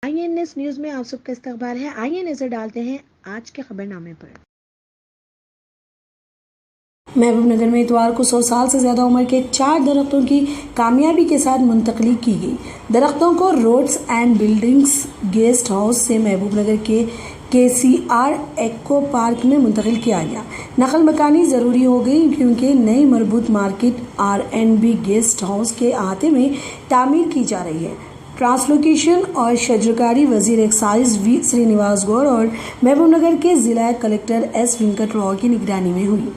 INS news में आप सबका इस्तकबाल है। आइए नजर डालते हैं आज के खबरनामे पर। महबूब नगर में इतवार को 100 साल से ज्यादा उम्र के 4 दरख्तों की कामयाबी के साथ मुंतकली की गई। दरख्तों को roads and buildings guest house से महबूब नगर के KCR एक्को पार्क में मुंतकिल किया गया। नकल मकानी ज़रूरी हो गई क्योंकि नई मरबूत मार्केट R&B गेस्ट हाउस के अहाते में तामीर की जा रही है। ट्रांसलोकेशन और शजरकारी वजीर एक्साइज V श्रीनिवास गौड़ और महबूब नगर के जिला कलेक्टर S वेंकट राव की निगरानी में हुई।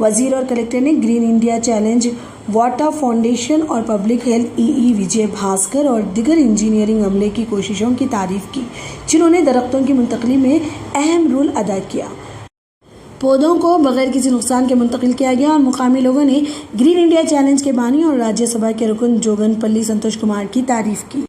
वजीर और कलेक्टर ने green India challenge, water foundation और पब्लिक हेल्थ EE विजय भास्कर और दिगर इंजीनियरिंग अमले की कोशिशों की तारीफ की, जिन्होंने दरख्तों की मुंतकली में अहम रोल अदा किया। पौधों को बगैर किसी नुकसान के मुंतकिल किया गया और मुकामी लोगों ने ग्रीन इंडिया चैलेंज के बानी और राज्यसभा के रुकन जोगनपल्ली संतोष कुमार की तारीफ की।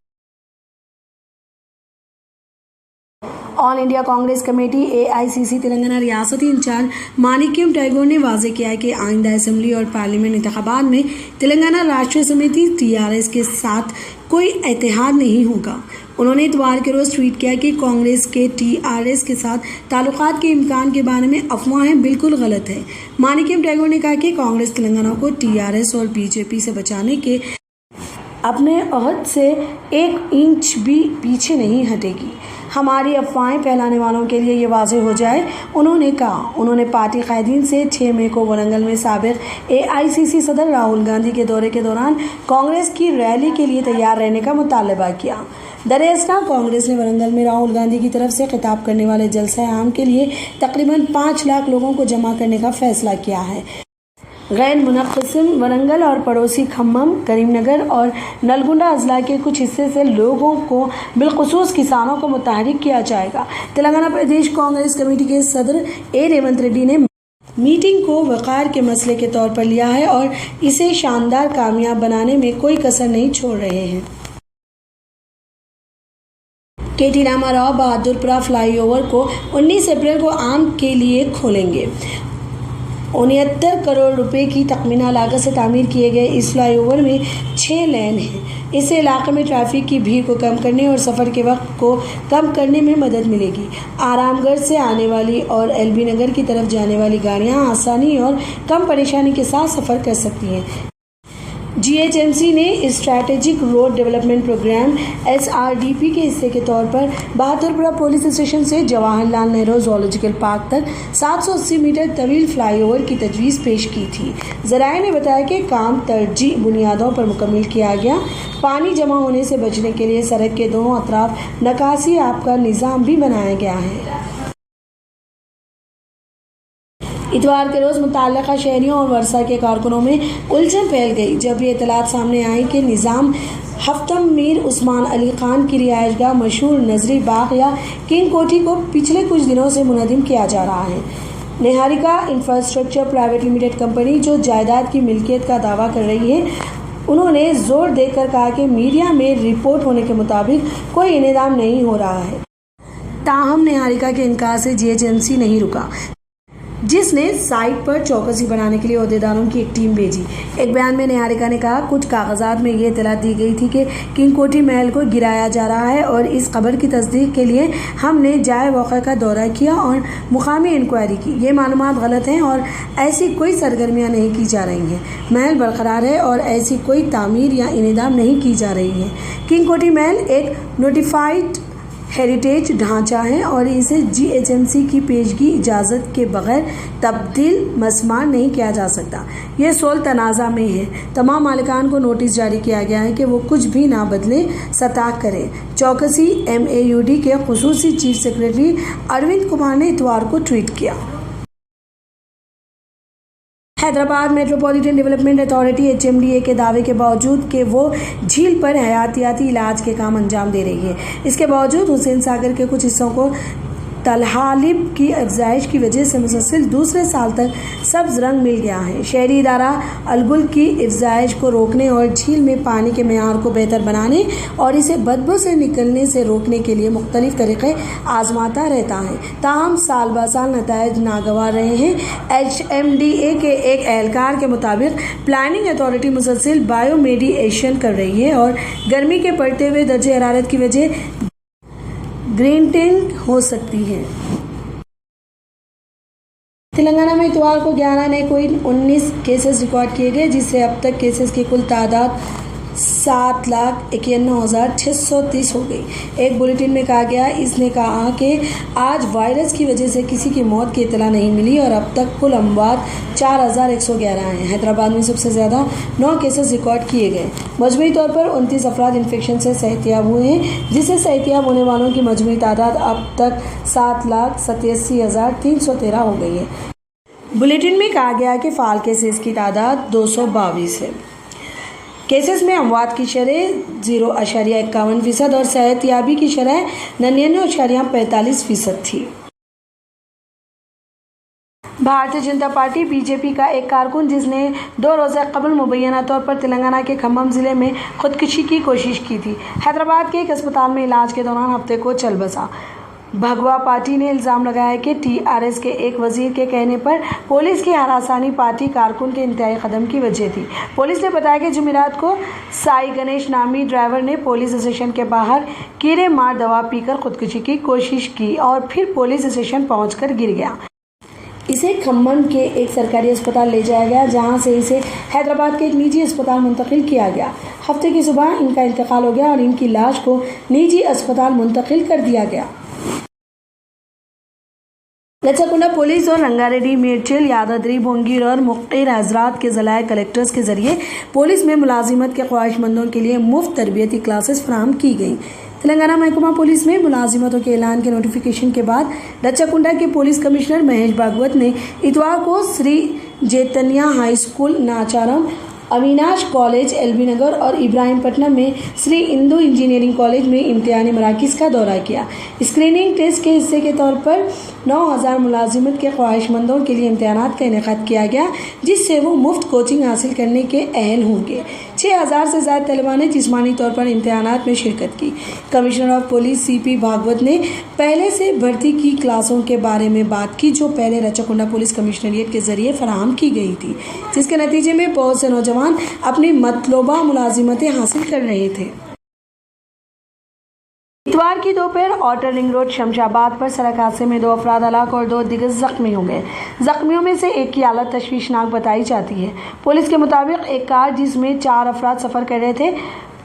All India Congress committee AICC Telangana रियासती इंचार्ज मानिक्यम टैगोर ने वाज़ेह किया कि आइंदा असेंबली और पार्लियामेंट इंतखाबात में तेलंगाना राष्ट्रीय समिति TRS के साथ कोई इत्तेहाद नहीं होगा। उन्होंने इतवार के रोज ट्वीट किया कि कांग्रेस के TRS के साथ ताल्लुकात के इम्कान के बारे में अफवाहें बिल्कुल गलत है। मानिक्यम टैगोर ने कहा कि कांग्रेस तेलंगाना को TRS और BJP से बचाने के अपने अहद से 1 इंच भी पीछे नहीं हटेगी। हमारी अफवाहें फैलाने वालों के लिए ये वाज़ेह हो जाए, उन्होंने कहा। उन्होंने पार्टी कायदीन से 6 मई को वरंगल में साबिक AICC सदर राहुल गांधी के दौरे के दौरान कांग्रेस की रैली के लिए तैयार रहने का मुतालबा किया। दरअसल कांग्रेस ने वरंगल में राहुल गांधी की तरफ से खिताब करने वाले जलसा आम के लिए तकरीबन 5 लाख लोगों को जमा करने का फैसला किया है। गैर मुनक़्क़िम वरंगल और पड़ोसी खम्मम, करीमनगर और नलगुंडा अजला के कुछ हिस्से से लोगों को बिलखुसूस किसानों को मुतहरिक किया जाएगा। तेलंगाना प्रदेश कांग्रेस कमेटी के सदर A रेवंत रेड्डी ने मीटिंग को वक़ार के मसले के तौर पर लिया है और इसे शानदार कामयाब बनाने में कोई कसर नहीं छोड़ रहे हैं। KT रामाराव बहादुरपुरा फ्लाईओवर को 19 अप्रैल को आम के लिए खोलेंगे। 69 करोड़ रुपए की तखमीना लागत से तामीर किए गए इस फ्लाईओवर में 6 लेन हैं। इससे इलाके में ट्रैफिक की भीड़ को कम करने और सफ़र के वक्त को कम करने में मदद मिलेगी। आरामगढ़ से आने वाली और LB नगर की तरफ जाने वाली गाड़ियां आसानी और कम परेशानी के साथ सफ़र कर सकती हैं। GHMC ने strategic road development programme SRDP के हिस्से के तौर पर बहादुरपुरा पुलिस स्टेशन से जवाहरलाल नेहरू जूलॉजिकल पार्क तक 780 मीटर तवील फ्लाईओवर की तजवीज़ पेश की थी। ज़राए ने बताया कि काम तरजीह बुनियादों पर मुकम्मल किया गया। पानी जमा होने से बचने के लिए सड़क के दोनों अतराफ नकासी आब का निज़ाम भी बनाया गया है। इतवार के रोज़ मुतल्लिका शहरियों और वर्षा के कारकुनों में उलझन फैल गई जब ये इतलात सामने आई कि निज़ाम हफ्तम मीर उस्मान अली खान की रिहायशगाह मशहूर नजरी बाग या किंग कोठी को पिछले कुछ दिनों से मुनज़्ज़म किया जा रहा है। Niharika infrastructure private limited company जो जायदाद की मिल्कियत का दावा कर रही है, उन्होंने जोर देकर कहा कि मीडिया में रिपोर्ट होने के मुताबिक कोई इंतजाम नहीं हो रहा है। ताहम निहारिका के इनकार से GHMC नहीं रुका, जिसने साइट पर चौकसी बनाने के लिए अहदेदारों की एक टीम भेजी। एक बयान में निहारिका ने कहा, कुछ कागजात में ये इतला दी गई थी कि किंग कोठी महल को गिराया जा रहा है और इस खबर की तस्दीक के लिए हमने जाए मौके का दौरा किया और मुकामी इंक्वायरी की। ये मालूमात गलत हैं और ऐसी कोई सरगर्मियां नहीं की जा रही हैं। महल बरकरार है और ऐसी कोई तामीर या इंतजाम नहीं की जा रही है। किंग कोठी महल एक नोटिफाइड हेरिटेज ढांचा है और इसे GHMC की पेशगी इजाज़त के बगैर तब्दील मसमार नहीं किया जा सकता। यह सोल तनाज़ा में है। तमाम मालिकान को नोटिस जारी किया गया है कि वो कुछ भी ना बदले सताह करें। चौकसी MAUD के खुसूसी चीफ सेक्रेटरी अरविंद कुमार ने इतवार को ट्वीट किया। Hyderabad metropolitan development authority HMDA के दावे के बावजूद कि वो झील पर हयातियाती इलाज के काम अंजाम दे रही है, इसके बावजूद हुसैन सागर के कुछ हिस्सों को तलहालिब की अफजाइश की वजह से मुसलसल दूसरे साल तक सब्ज रंग मिल गया है। शहरी इदारा अलगुल की अफजाइश को रोकने और झील में पानी के मेयार को बेहतर बनाने और इसे बदबू से निकलने से रोकने के लिए मुख्तलिफ तरीक़े आजमाता रहता है। ताहम साल ब साल नतायज नागवार रहे हैं। HMDA के एक एहलकार के मुताबिक प्लानिंग अथॉरिटी मुसलसल बायोमेडिएशन कर रही है और गर्मी के बढ़ते हुए दर्जे हरारत की वजह ग्रीन टिंट हो सकती है। तेलंगाना में इतवार को 11 नए कोविड 19 केसेस रिकॉर्ड किए गए, जिससे अब तक केसेस की कुल तादाद 7,91,630 हो गई। एक बुलेटिन में कहा गया, इसने कहा कि आज वायरस की वजह से किसी की मौत की इतला नहीं मिली और अब तक कुल अमवात 4,111 हैं। हैदराबाद में सबसे ज़्यादा 9 केसेस रिकॉर्ड किए गए। मजमूई तौर पर 29 अफराद इन्फेक्शन से सेहतियाब हुए हैं, जिससे सेहतियाब होने वालों की मजमूई तादाद अब तक 7,87,313 हो गई है। बुलेटिन में कहा गया कि फ़ाल केसेस की तादाद 222 है। केसेस में अमवात की शरह 0.51% और सेहतियाबी की शरह 99.45% थी। भारतीय जनता पार्टी बीजेपी का एक कारकुन, जिसने 2 रोज़ा कबल मुबैना तौर पर तेलंगाना के खम्मम ज़िले में खुदकुशी की कोशिश की थी, हैदराबाद के एक अस्पताल में इलाज के दौरान हफ्ते को चल बसा। भगवा पार्टी ने इल्ज़ाम लगाया कि टीआरएस के एक वजीर के कहने पर पुलिस की हरासानी पार्टी कारकुन के इंतहाई कदम की वजह थी। पुलिस ने बताया कि जुमेरात को साई गणेश नामी ड्राइवर ने पुलिस स्टेशन के बाहर कीड़े मार दवा पीकर खुदकुशी की कोशिश की और फिर पुलिस स्टेशन पहुंचकर गिर गया। इसे खम्मम के एक सरकारी अस्पताल ले जाया गया, जहां से इसे हैदराबाद के एक निजी अस्पताल मुंतकिल किया गया। हफ्ते की सुबह इनका इंतकाल हो गया और इनकी लाश को निजी अस्पताल मुंतकिल कर दिया गया। रचकुंडा पुलिस और रंगारेड्डी, मेडचल, यादाद्री, भोंगीर और मुख्तर हजरात के ज़िला कलेक्टर्स के जरिए पुलिस में मुलाजिमत के ख्वाहिशमंदों के लिए मुफ्त तरबियती क्लासेस फराहम की गई। तेलंगाना महकमा पुलिस में मुलाजिमतों के ऐलान के नोटिफिकेशन के बाद रचकुंडा के पुलिस कमिश्नर महेश भागवत ने इतवार को Shri Chaitanya high school Nacharam, Avinash college LB Nagar और इब्राहिमपट्टनम में श्री इंदू इंजीनियरिंग कॉलेज में इम्तिहानी मराकिज़ का दौरा किया। स्क्रीनिंग टेस्ट के हिस्से के तौर पर 9,000 मुलाजिमत के ख्वाहिशमंदों के लिए इम्तिहानात का इनेकाद किया गया, जिससे वो मुफ्त कोचिंग हासिल करने के अहल होंगे। 6,000 से ज़्यादा तलबा ने जिस्मानी तौर पर इम्तिहानात में शिरकत की। Commissioner of police CP Bhagwat ने पहले से भर्ती की क्लासों के बारे में बात की, जो पहले रचकुंडा पुलिस कमिश्नरियत के जरिए फराहम की गई थी, जिसके नतीजे में बहुत से नौजवान अपनी मतलूबा मुलाजिमतें हासिल कर रहे थे। इतवार की दोपहर आउटर रिंग रोड शमशाबाद पर सड़क हादसे में 2 अफराद हलाक और 2 दिग्गज जख्मी हो गए। जख्मियों में से एक की हालत तशवीशनाक बताई जाती है। पुलिस के मुताबिक एक कार जिसमें 4 अफराद सफर कर रहे थे,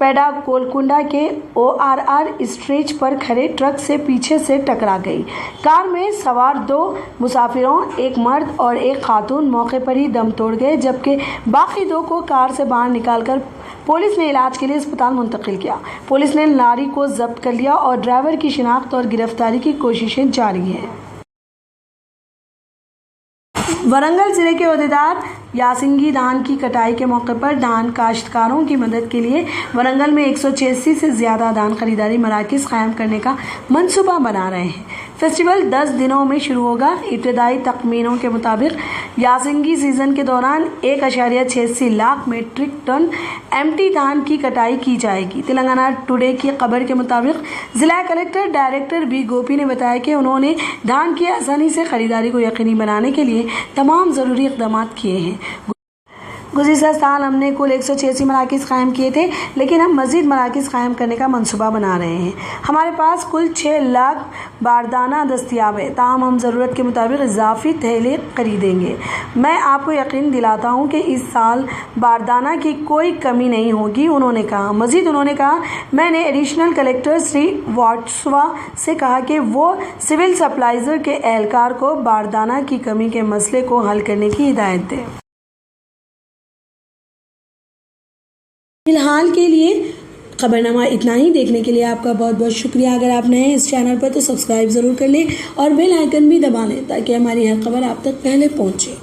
पेडा गोलकुंडा के ORR स्ट्रेच पर खड़े ट्रक से पीछे से टकरा गई। कार में सवार 2 मुसाफिरों, एक मर्द और एक खातून मौके पर ही दम तोड़ गए, जबकि बाकी 2 को कार से बाहर निकालकर पुलिस ने इलाज के लिए अस्पताल मुंतकिल किया। पुलिस ने लारी को जब्त कर लिया और ड्राइवर की शिनाख्त और गिरफ्तारी की कोशिशें जारी हैं। वरंगल जिले के ओहदेदार यासिंगी धान की कटाई के मौके पर धान काश्तकारों की मदद के लिए वरंगल में 186 से ज़्यादा धान खरीदारी मराकिज़ कायम करने का मंसूबा बना रहे हैं। फेस्टिवल 10 दिनों में शुरू होगा। इब्तदाई तखमीनों के मुताबिक यासिंगी सीज़न के दौरान 1.86 लाख मीट्रिक टन एमटी धान की कटाई की जाएगी। तेलंगाना टुडे की खबर के मुताबिक ज़िला कलेक्टर डायरेक्टर B गोपी ने बताया कि उन्होंने धान की आसानी से खरीदारी को यकीनी बनाने के लिए तमाम ज़रूरी इक़दाम किए हैं। गुज़िश्ता साल हमने कुल 186 मराकिज़ कायम किए थे, लेकिन हम मज़ीद मराकिज़ कायम करने का मंसूबा बना रहे हैं। हमारे पास कुल 6 लाख बारदाना दस्तियाब है, ताहम हम ज़रूरत के मुताबिक इजाफी थैले खरीदेंगे। मैं आपको यकीन दिलाता हूँ कि इस साल बारदाना की कोई कमी नहीं होगी, उन्होंने कहा। मज़ीद उन्होंने कहा, मैंने एडिशनल कलेक्टर श्री वाटस्वा से कहा कि वो सिविल सप्लाइज़र के एहलकार को बारदाना की कमी के मसले को हल करने की हिदायत दें। फिलहाल के लिए खबरनामा इतना ही। देखने के लिए आपका बहुत बहुत शुक्रिया। अगर आप नए हैं इस चैनल पर तो सब्सक्राइब ज़रूर कर लें और बेल आइकन भी दबा लें, ताकि हमारी हर खबर आप तक पहले पहुंचे।